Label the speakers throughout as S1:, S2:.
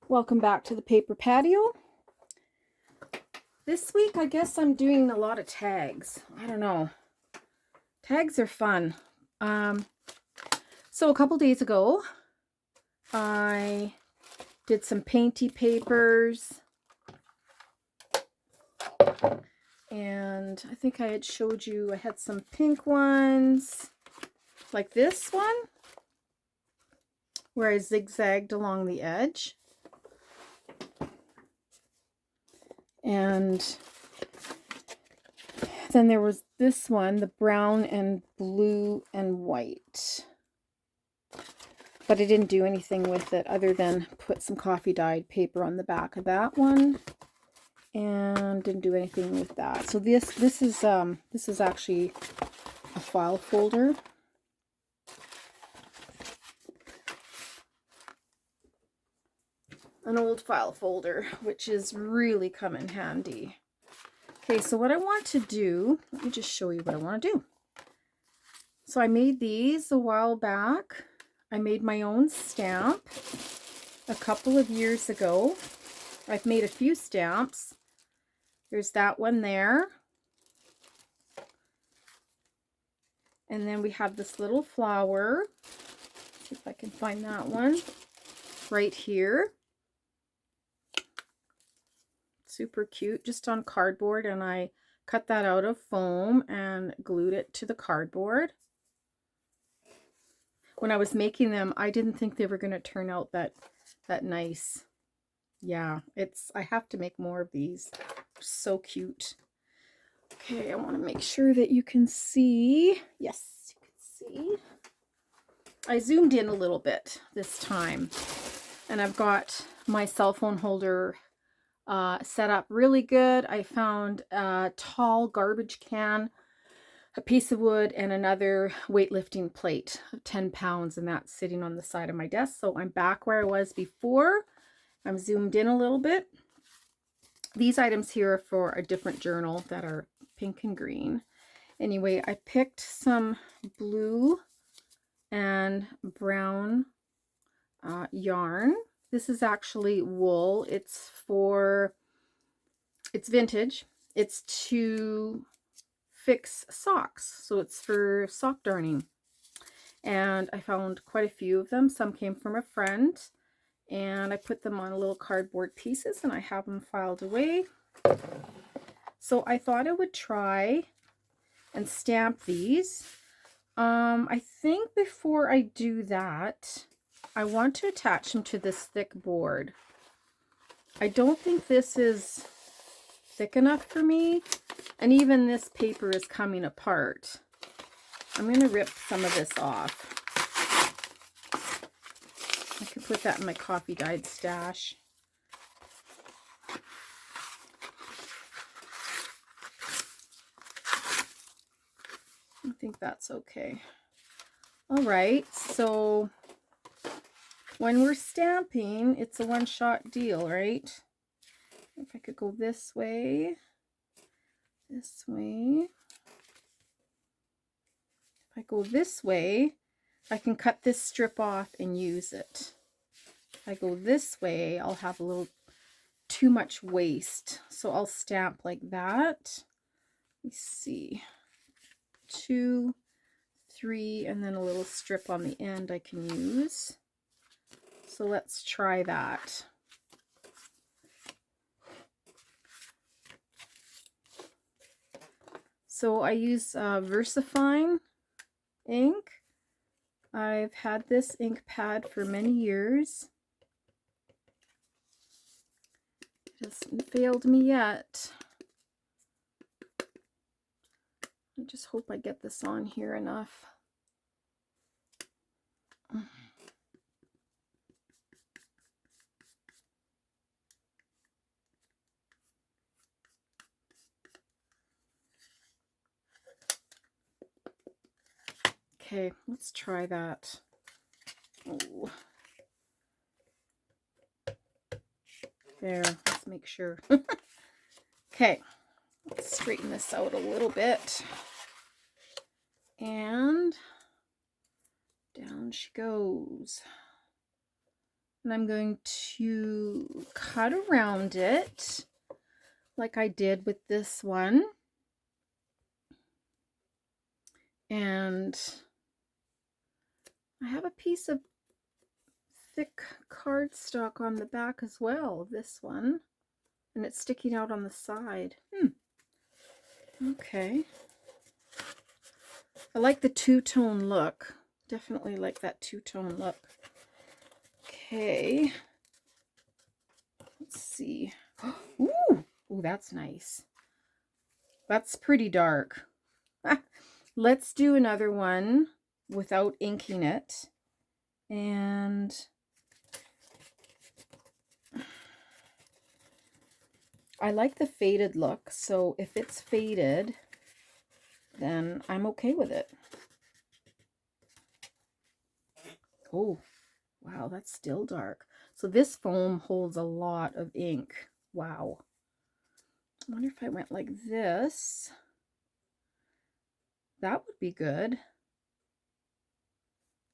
S1: Welcome back to the paper patio. This week, I guess I'm doing a lot of tags. I don't know. Tags are fun. So a couple days ago, I did some painty papers. And I think I had showed you, I had some pink ones, like this one, where I zigzagged along the edge. And then there was this one, the brown and blue and white. But I didn't do anything with it other than put some coffee dyed paper on the back of that one. And didn't do anything with that. So this is actually a file folder. An old file folder, which is really come in handy. Okay, so what I want to do, let me just show you what I want to do. So I made these a while back. I made my own stamp a couple of years ago. I've made a few stamps. There's that one there. And then we have this little flower. See if I can find that one right here. Super cute, just on cardboard, and I cut that out of foam and glued it to the cardboard. When I was making them, I didn't think they were going to turn out that nice. Yeah, I have to make more of these. So cute. Okay, I want to make sure that you can see. Yes, you can see. I zoomed in a little bit this time, and I've got my cell phone holder set up really good. I found a tall garbage can, a piece of wood, and another weightlifting plate of 10 pounds, and that's sitting on the side of my desk. So I'm back where I was before. I'm zoomed in a little bit. These items here are for a different journal that are pink and green. Anyway, I picked some blue and brown yarn. This is actually wool. It's vintage. It's to fix socks. So it's for sock darning. And I found quite a few of them. Some came from a friend. And I put them on little cardboard pieces and I have them filed away. So I thought I would try and stamp these. I think before I do that, I want to attach them to this thick board. I don't think this is thick enough for me, and even this paper is coming apart. I'm going to rip some of this off. I could put that in my coffee dyed stash. I think that's okay. All right, so when we're stamping, it's a one-shot deal, right? If I could go this way. If I go this way, I can cut this strip off and use it. If I go this way, I'll have a little too much waste. So I'll stamp like that. Let me see. 2, 3, and then a little strip on the end I can use. So let's try that. So I use VersaFine ink. I've had this ink pad for many years. It hasn't failed me yet. I just hope I get this on here enough. Okay, let's try that. Oh. There, let's make sure. Okay, let's straighten this out a little bit. And down she goes. And I'm going to cut around it like I did with this one. And I have a piece of thick cardstock on the back as well, this one. And it's sticking out on the side. Okay. I like the two-tone look. Definitely like that two-tone look. Okay. Let's see. Ooh, that's nice. That's pretty dark. Let's do another one without inking it. And I like the faded look, so if it's faded, then I'm okay with it. Oh, wow, that's still dark. So this foam holds a lot of ink. Wow. I wonder if I went like this. That would be good.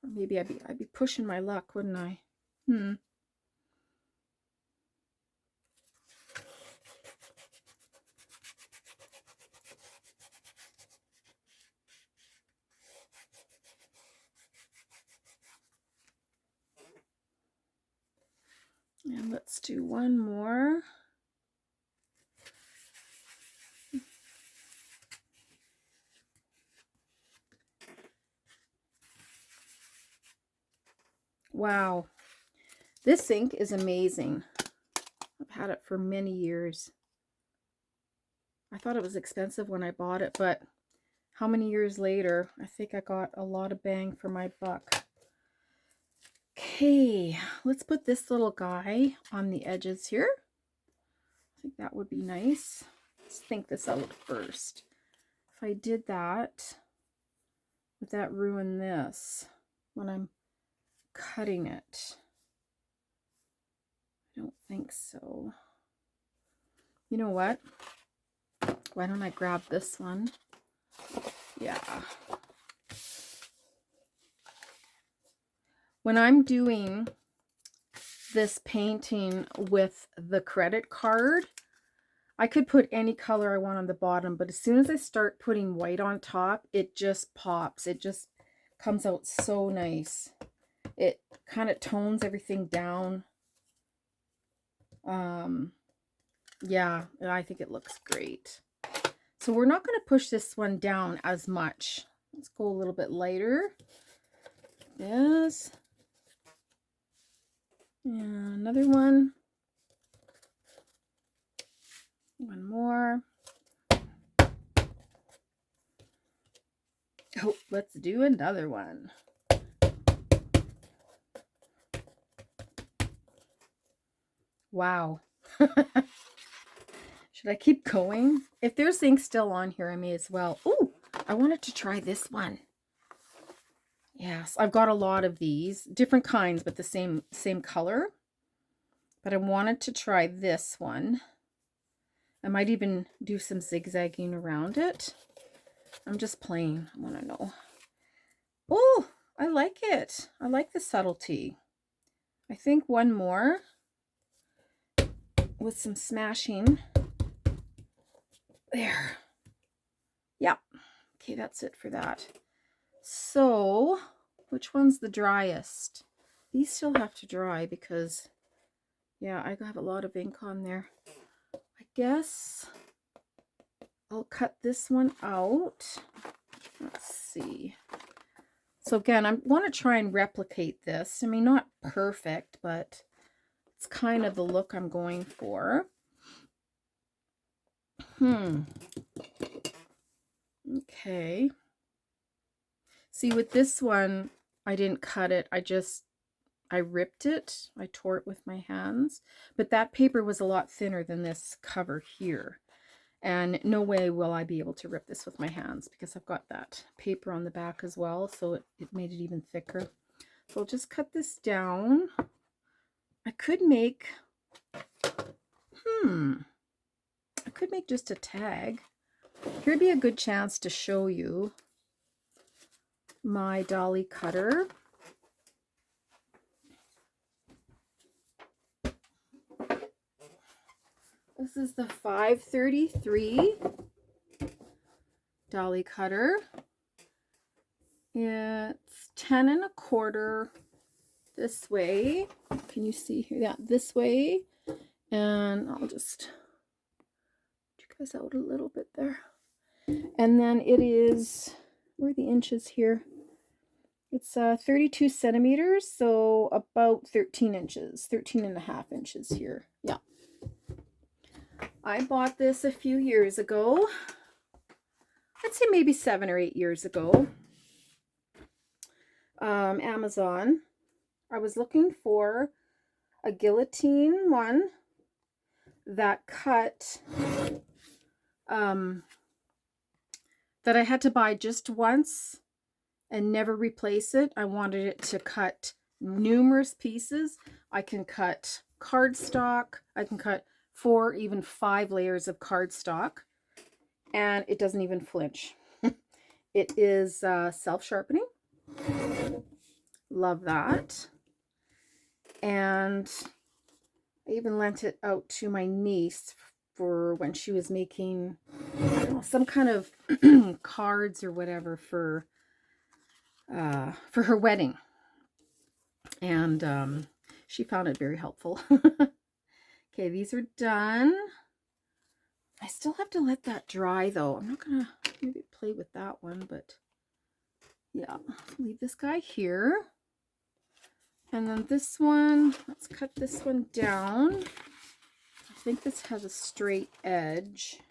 S1: Or maybe I'd be pushing my luck, wouldn't I? And let's do one more. Wow. This ink is amazing. I've had it for many years. I thought it was expensive when I bought it, but how many years later, I think I got a lot of bang for my buck. Okay, let's put this little guy on the edges here. I think that would be nice. Let's think this out first. If I did that, would that ruin this when I'm cutting it? I don't think so. You know what? Why don't I grab this one? Yeah. When I'm doing this painting with the credit card, I could put any color I want on the bottom, but as soon as I start putting white on top, it just pops. It just comes out so nice. It kind of tones everything down. Yeah, I think it looks great. So we're not going to push this one down as much. Let's go a little bit lighter. Yes. And another one. One more. Oh, let's do another one. Wow. Should I keep going? If there's ink still on here, I may as well. Oh, I wanted to try this one. Yes, I've got a lot of these, different kinds, but the same color. But I wanted to try this one. I might even do some zigzagging around it. I'm just playing. I want to know. Oh, I like it. I like the subtlety. I think one more with some smashing. There. Yeah. Okay, that's it for that. So, which one's the driest? These still have to dry because, yeah, I have a lot of ink on there. I guess I'll cut this one out. Let's see. So again, I want to try and replicate this. I mean, not perfect, but it's kind of the look I'm going for. Okay. See, with this one, I didn't cut it. I ripped it. I tore it with my hands. But that paper was a lot thinner than this cover here. And no way will I be able to rip this with my hands because I've got that paper on the back as well. So it made it even thicker. So I'll just cut this down. I could make, I could make just a tag. Here'd be a good chance to show you my dolly cutter. This is the 533 dolly cutter. It's 10 1/4 this way. Can you see here? Yeah, this way. And I'll just get you guys out a little bit there. And then it is, where are the inches here? It's 32 centimeters, so about 13 inches, 13.5 inches here. Yeah. I bought this a few years ago. I'd say maybe 7 or 8 years ago. Amazon. I was looking for a guillotine one that cut, that I had to buy just once and never replace it. I wanted it to cut numerous pieces. I can cut cardstock. I can cut 4, even 5 layers of cardstock, and it doesn't even flinch. It is self-sharpening. Love that. And I even lent it out to my niece for when she was making, I don't know, some kind of cards or whatever for her wedding. And she found it very helpful. Okay, these are done. I still have to let that dry though. I'm not gonna maybe play with that one, but yeah, leave this guy here. And then this one, let's cut this one down. I think this has a straight edge.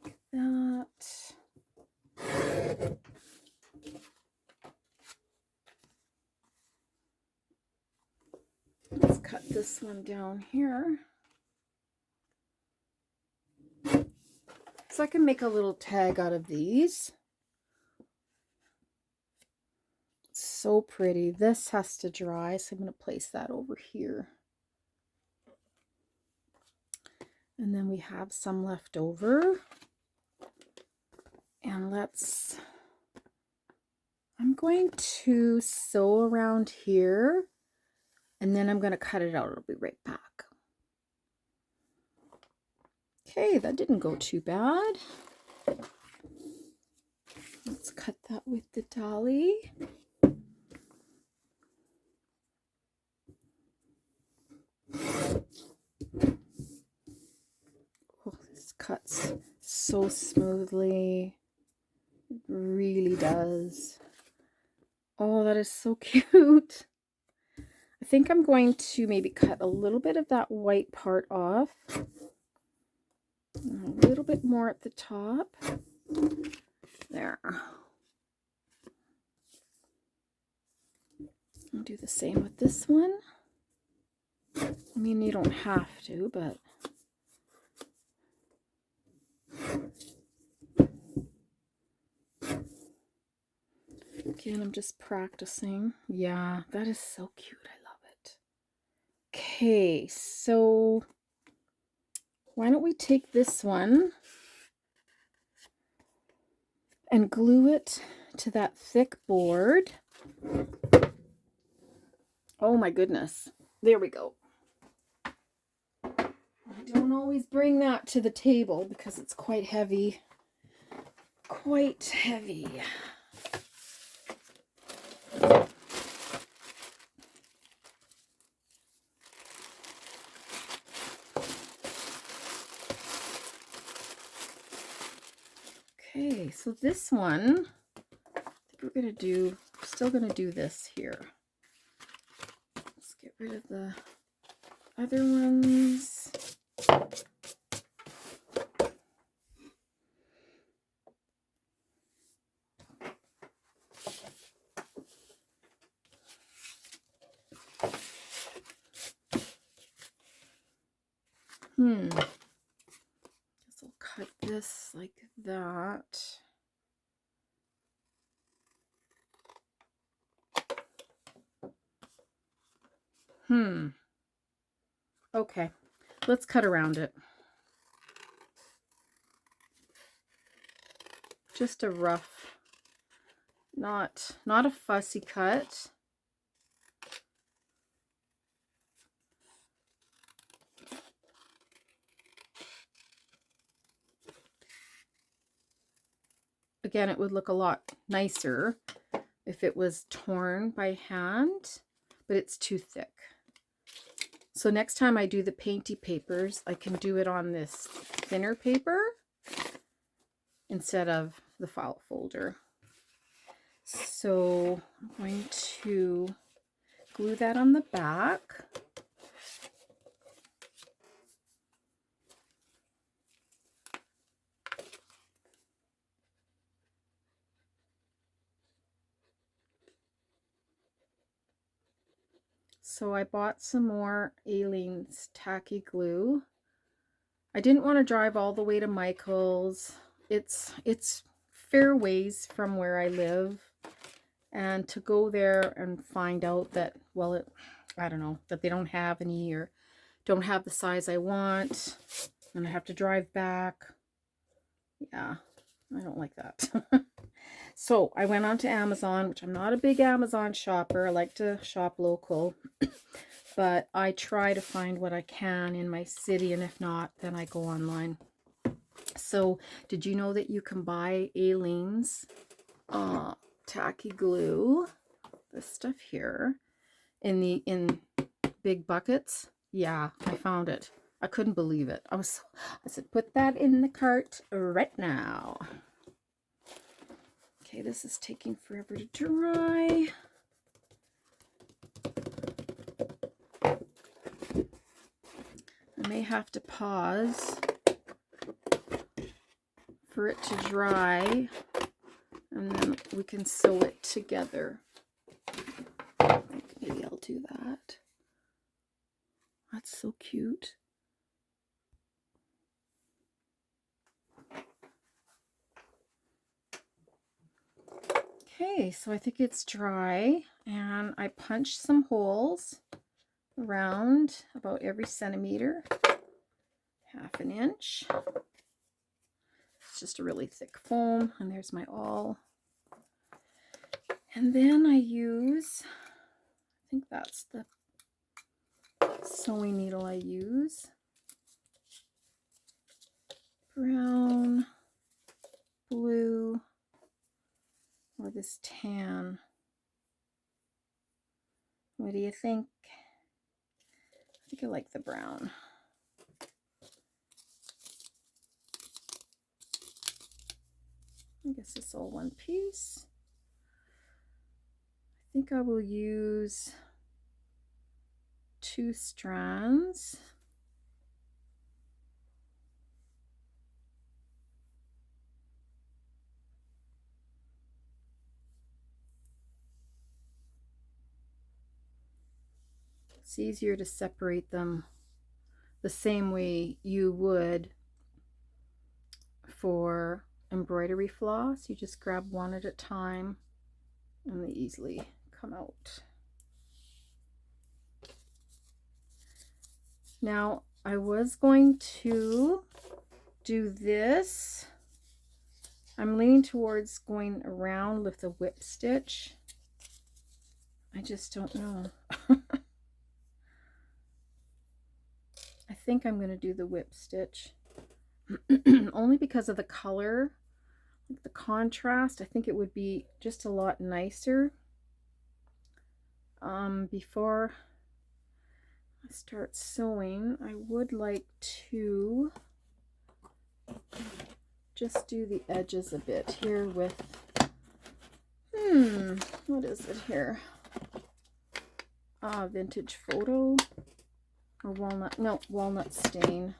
S1: Like that. Let's cut this one down here. So I can make a little tag out of these. So pretty. This has to dry, so I'm going to place that over here. And then we have some left over. And I'm going to sew around here, and then I'm going to cut it out. I'll be right back. Okay, that didn't go too bad. Let's cut that with the dolly. Oh, this cuts so smoothly. It really does. Oh, that is so cute. I think I'm going to maybe cut a little bit of that white part off. A little bit more at the top. There. I'll do the same with this one. I mean, you don't have to, but again, I'm just practicing. Yeah, that is so cute. I love it. Okay, so why don't we take this one and glue it to that thick board. Oh my goodness. There we go. I don't always bring that to the table because it's quite heavy. Quite heavy. Okay, so this one, I think we're still gonna do this here. Let's get rid of the other ones. Guess I'll cut this like that. Okay, let's cut around it. Just a rough, not a fussy cut. again, it would look a lot nicer if it was torn by hand, but it's too thick. So next time I do the painty papers, I can do it on this thinner paper instead of the file folder. So I'm going to glue that on the back. So I bought some more Aleene's tacky glue. I didn't want to drive all the way to Michael's. It's fair ways from where I live, and to go there and find out that, well, I don't know, that they don't have any or don't have the size I want, and I have to drive back. Yeah, I don't like that. So I went on to Amazon, which I'm not a big Amazon shopper. I like to shop local, but I try to find what I can in my city, and if not, then I go online. So did you know that you can buy Aleene's tacky glue, this stuff here, in big buckets? Yeah, I found it. I couldn't believe it. I said, put that in the cart right now. Okay, this is taking forever to dry. I may have to pause for it to dry, and then we can sew it together. I think maybe I'll do that. That's so cute. Okay, so I think it's dry, and I punched some holes around about every centimeter, ½ inch. It's just a really thick foam, and there's my awl. And then I use, I think that's the sewing needle I use, brown, blue, or this tan. What do you think? I think I like the brown. I guess it's all one piece. I think I will use 2 strands. It's easier to separate them the same way you would for embroidery floss. You just grab one at a time, and they easily come out. Now, I was going to do this. I'm leaning towards going around with a whip stitch. I just don't know. I think I'm going to do the whip stitch. Only because of the color, like the contrast. I think it would be just a lot nicer. Before I start sewing, I would like to just do the edges a bit here with, what is it here? Vintage photo, or walnut, no, walnut stain.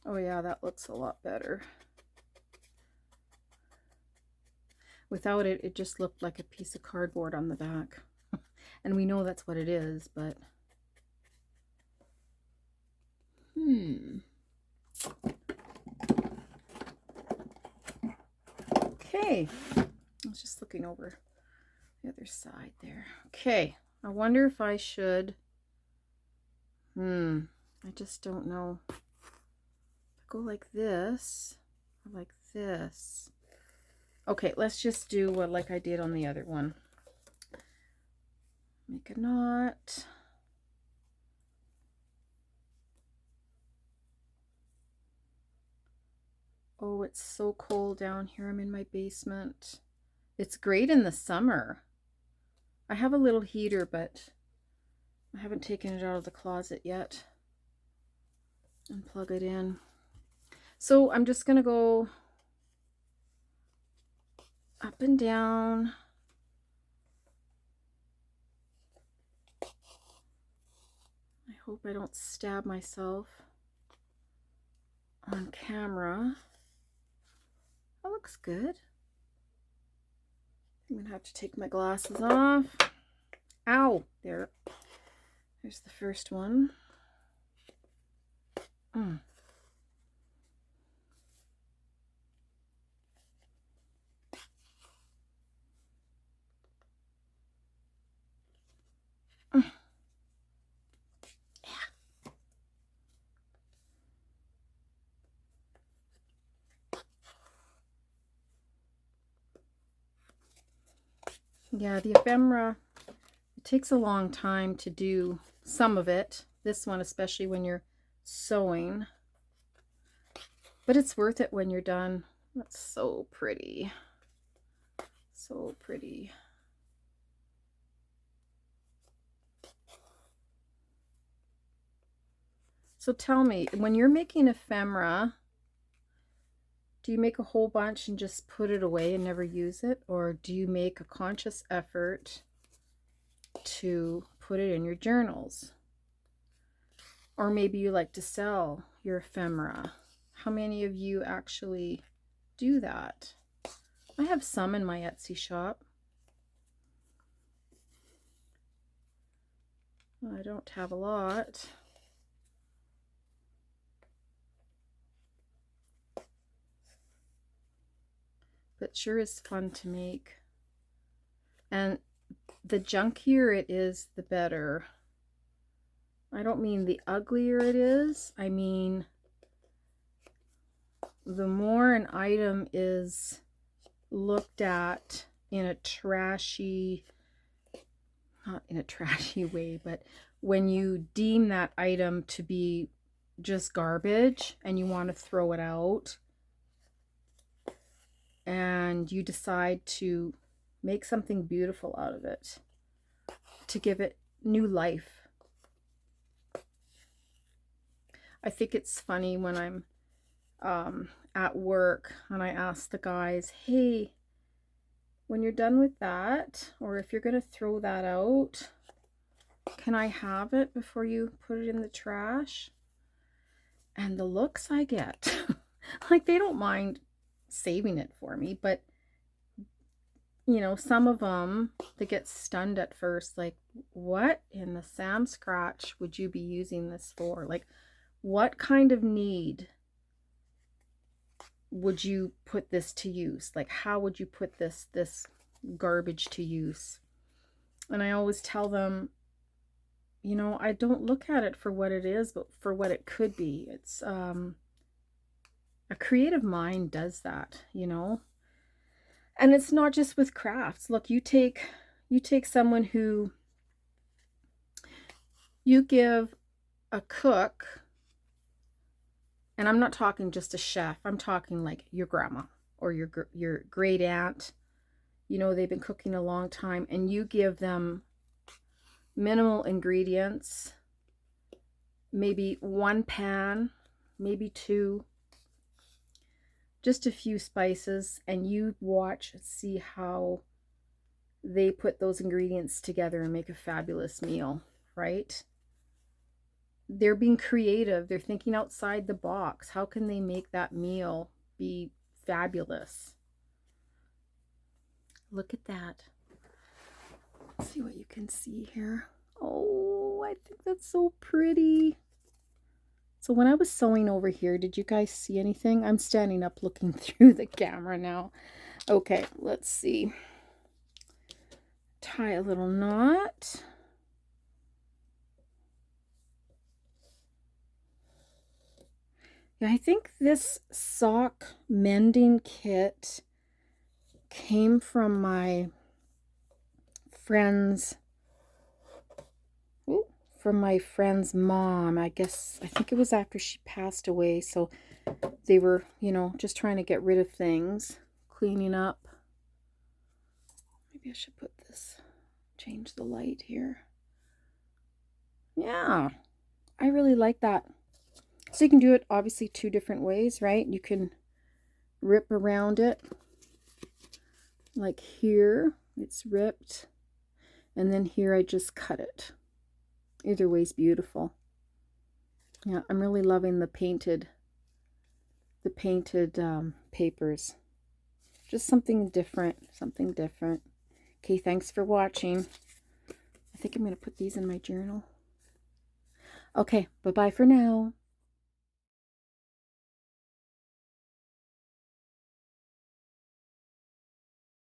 S1: Oh yeah, that looks a lot better. Without it, it just looked like a piece of cardboard on the back. And we know that's what it is, but... Okay. I was just looking over the other side there. Okay. I wonder if I should... I just don't know. Go like this, or like this. Okay, let's just do what like I did on the other one. Make a knot. Oh, it's so cold down here. I'm in my basement. It's great in the summer. I have a little heater, but I haven't taken it out of the closet yet and plug it in. So I'm just going to go up and down. I hope I don't stab myself on camera. That looks good. I'm going to have to take my glasses off. Ow! There's the first one. Yeah, the ephemera, it takes a long time to do some of it. This one, especially when you're sewing. But it's worth it when you're done. That's so pretty. So pretty. So tell me, when you're making ephemera, do you make a whole bunch and just put it away and never use it? Or do you make a conscious effort to put it in your journals? Or maybe you like to sell your ephemera. How many of you actually do that? I have some in my Etsy shop. I don't have a lot. But sure is fun to make. And the junkier it is, the better. I don't mean the uglier it is. I mean the more an item is looked at in a trashy, not in a trashy way, but when you deem that item to be just garbage and you want to throw it out, and you decide to make something beautiful out of it, to give it new life. I think it's funny when I'm at work and I ask the guys, hey, when you're done with that, or if you're going to throw that out, can I have it before you put it in the trash? And the looks I get, like they don't mind saving it for me, but you know, some of them, they get stunned at first, like, what in the Sam Scratch would you be using this for? Like, what kind of need would you put this to use? Like, how would you put this garbage to use? And I always tell them, you know, I don't look at it for what it is, but for what it could be. It's a creative mind does that, you know. And it's not just with crafts. Look, you take someone who, you give a cook, and I'm not talking just a chef, I'm talking like your grandma or your great aunt, you know, they've been cooking a long time, and you give them minimal ingredients, maybe one pan, maybe two, just a few spices, and you watch, see how they put those ingredients together and make a fabulous meal, right? They're being creative. They're thinking outside the box. How can they make that meal be fabulous? Look at that. Let's see what you can see here. Oh, I think that's so pretty. So when I was sewing over here, did you guys see anything? I'm standing up looking through the camera now. Okay, let's see. Tie a little knot. Yeah, I think this sock mending kit came from my friend's from my friend's mom. I think it was after she passed away. So they were, you know, just trying to get rid of things, cleaning up. Maybe I should put this, change the light here. Yeah, I really like that. So you can do it obviously 2 different ways, right? You can rip around it. Like here, it's ripped. And then here I just cut it. Either way is beautiful. Yeah, I'm really loving the painted papers. Just something different, something different. Okay, thanks for watching. I think I'm going to put these in my journal. Okay, bye-bye for now.